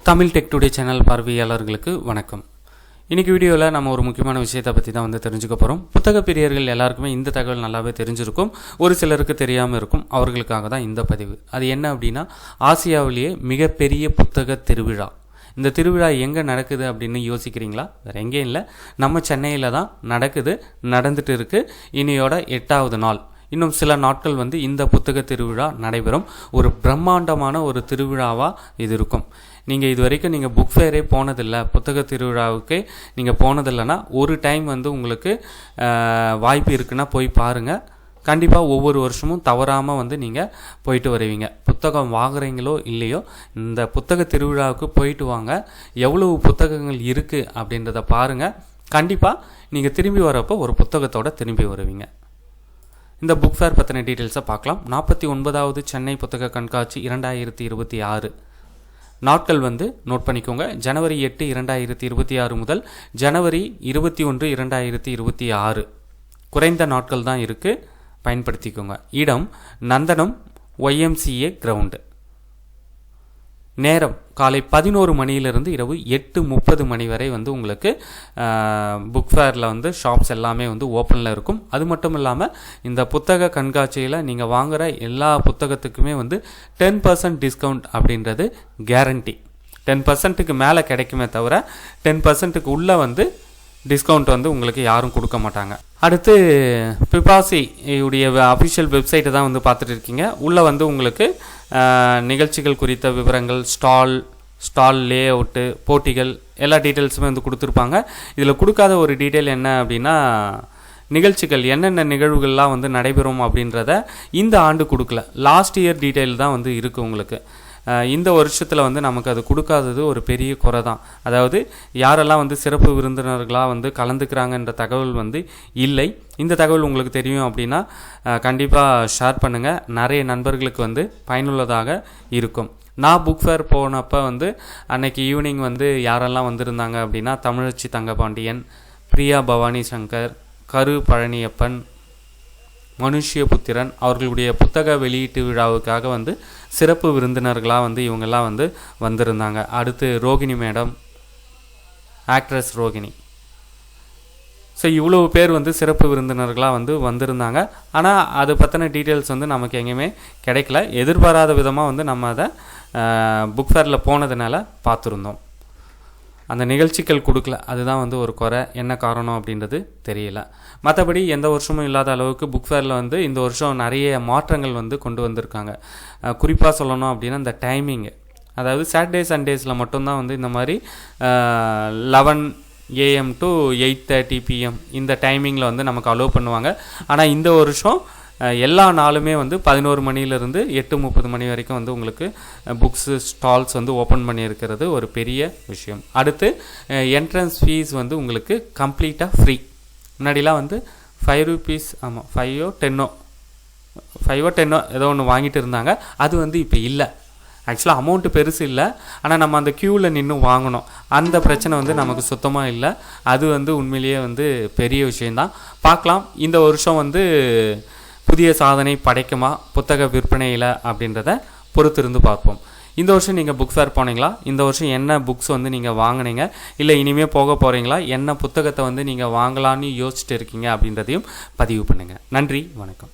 Tamil tech today channel பார்வையாளர்களுக்கு வணக்கம். இன்றைக்கி வீடியோவில் நம்ம ஒரு முக்கியமான விஷயத்தை பற்றி தான் தெரிஞ்சுக்க போகிறோம். புத்தக பிரியர்கள் எல்லாருக்குமே இந்த தகவல் நல்லாவே தெரிஞ்சிருக்கும், ஒரு சிலருக்கு தெரியாமல் இருக்கும். அவர்களுக்காக தான் இந்த பதிவு. அது என்ன அப்படின்னா, ஆசியாவிலேயே மிகப்பெரிய புத்தக திருவிழா. இந்த திருவிழா எங்கே நடக்குது அப்படின்னு யோசிக்கிறீங்களா? வேறு எங்கேயும் இல்லை, நம்ம சென்னையில் தான் நடந்துட்டு இருக்குது. இனியோட 8வது நாள். இன்னும் சில நாட்கள் இந்த புத்தக திருவிழா நடைபெறும். ஒரு பிரம்மாண்டமான ஒரு திருவிழாவாக இது இருக்கும். நீங்கள் இது வரைக்கும் நீங்கள் புக் ஃபேரே போனதில்லை, புத்தக திருவிழாவுக்கு நீங்கள் போனதில்லைன்னா ஒரு டைம் உங்களுக்கு வாய்ப்பு இருக்குன்னா போய் பாருங்கள். கண்டிப்பாக ஒவ்வொரு வருஷமும் தவறாமல் நீங்கள் போயிட்டு வருவீங்க. புத்தகம் வாங்குறீங்களோ இல்லையோ, இந்த புத்தக திருவிழாவுக்கு போயிட்டு வாங்க. எவ்வளவு புத்தகங்கள் இருக்குது அப்படின்றத பாருங்கள். கண்டிப்பாக நீங்கள் திரும்பி வரப்போ ஒரு புத்தகத்தோடு திரும்பி வருவீங்க. இந்த புக் ஃபேர் பற்றின டீட்டெயில்ஸை பார்க்கலாம். 49வது சென்னை புத்தக கண்காட்சி 2026 நாட்கள் நோட் பண்ணிக்கோங்க. ஜனவரி 8, 2026 முதல் ஜனவரி 21, 2026. குறைந்த நாட்கள் தான் இருக்குது, பயன்படுத்திக்கோங்க. இடம் நந்தனம் YMCA கிரவுண்டு. நேரம் காலை 11 மணியிலிருந்து இரவு 8:30 மணி வரை உங்களுக்கு புக் ஃபேரில் ஷாப்ஸ் எல்லாமே ஓப்பனில் இருக்கும். அது மட்டும் இல்லாமல் இந்த புத்தக கண்காட்சியில் நீங்கள் வாங்குகிற எல்லா புத்தகத்துக்குமே 10% டிஸ்கவுண்ட் அப்படின்றது கேரண்டி. 10%க்கு மேலே கிடைக்குமே தவிர 10%க்கு உள்ளே டிஸ்கவுண்ட் உங்களுக்கு யாரும் கொடுக்க மாட்டாங்க. அடுத்து பிபாசி உடைய அஃபிஷியல் வெப்சைட்டை தான் பார்த்துட்டு இருக்கீங்க. உள்ளே உங்களுக்கு நிகழ்ச்சிகள் குறித்த விவரங்கள், ஸ்டால் லே அவுட்டு, போட்டிகள் எல்லா டீட்டெயில்ஸுமே கொடுத்துருப்பாங்க. இதில் கொடுக்காத ஒரு டீட்டெயில் என்ன அப்படின்னா, நிகழ்ச்சிகள் என்னென்ன நிகழ்வுகள்லாம் நடைபெறும் அப்படின்றத இந்த ஆண்டு கொடுக்கல. லாஸ்ட் இயர் டீட்டெயில் தான் இருக்குது உங்களுக்கு. இந்த வருஷத்தில் நமக்கு அது கொடுக்காதது ஒரு பெரிய குறை தான். அதாவது யாரெல்லாம் சிறப்பு விருந்தினர்களாக கலந்துக்கிறாங்கன்ற தகவல் இல்லை. இந்த தகவல் உங்களுக்கு தெரியும் அப்படின்னா கண்டிப்பாக ஷேர் பண்ணுங்கள். நிறைய நண்பர்களுக்கு பயனுள்ளதாக இருக்கும். நான் புக் ஃபேர் போனப்போ அன்னைக்கு ஈவினிங் யாரெல்லாம் வந்திருந்தாங்க அப்படின்னா, தமிழச்சி தங்கபாண்டியன், பிரியா பவானி சங்கர், கரு பழனியப்பன், மனுஷ்யபுத்திரன் அவர்களுடைய புத்தக வெளியீட்டு விழாவுக்காக சிறப்பு விருந்தினர்களாக இவங்கெல்லாம் வந்திருந்தாங்க. அடுத்து Rohini madam, actress Rohini. So இவ்வளவு பேர் சிறப்பு விருந்தினர்களாக வந்திருந்தாங்க. ஆனால் அதை பற்றின டீட்டெயில்ஸ் நமக்கு எங்கேயுமே கிடைக்கல. எதிர்பாராத விதமாக நம்ம அதை புக் ஃபேரில் போனதுனால பார்த்துருந்தோம். அந்த நிகழ்ச்சிகள் கொடுக்கல, அதுதான் ஒரு குறை. என்ன காரணம் அப்படின்றது தெரியல. மற்றபடி எந்த வருஷமும் இல்லாத அளவுக்கு புக் ஃபேரில் இந்த வருஷம் நிறைய மாற்றங்கள் கொண்டு வந்திருக்காங்க. குறிப்பாக சொல்லணும் அப்படின்னா, இந்த டைமிங்கு, அதாவது சாட்டர்டே சண்டேஸில் மட்டும்தான் இந்த மாதிரி 11 AM to 8:30 PM இந்த டைமிங்கில் நமக்கு அலோவ் பண்ணுவாங்க. ஆனால் இந்த வருஷம் எல்லா நாளுமே 11 மணியிலிருந்து 8:30 மணி வரைக்கும் உங்களுக்கு புக்ஸு ஸ்டால்ஸ் ஓப்பன் பண்ணியிருக்கிறது ஒரு பெரிய விஷயம். அடுத்து என்ட்ரன்ஸ் ஃபீஸ் உங்களுக்கு கம்ப்ளீட்டாக ஃப்ரீ. முன்னாடிலாம் ₹5, ஆமாம் 5 or 10 ஏதோ ஒன்று வாங்கிட்டு இருந்தாங்க. அது இப்போ இல்லை. ஆக்சுவலாக அமௌண்ட்டு பெருசு இல்லை, ஆனால் நம்ம அந்த க்யூவில் நின்று வாங்கணும். அந்த பிரச்சனை நமக்கு சுத்தமாக இல்லை. அது உண்மையிலேயே பெரிய விஷயந்தான். பார்க்கலாம், இந்த வருஷம் புதிய சாதனை படைக்குமா புத்தக விற்பனையில் அப்படின்றத பொறுத்திருந்து பார்ப்போம். இந்த வருஷம் நீங்கள் புக் ஃபேர் போனீங்களா? இந்த வருஷம் என்ன புக்ஸ் நீங்கள் வாங்கினீங்க? இல்லை இனிமேல் போக போகிறீங்களா? என்ன புத்தகத்தை நீங்கள் வாங்கலான்னு யோசிச்சுட்டு இருக்கீங்க அப்படின்றதையும் பதிவு பண்ணுங்கள். நன்றி, வணக்கம்.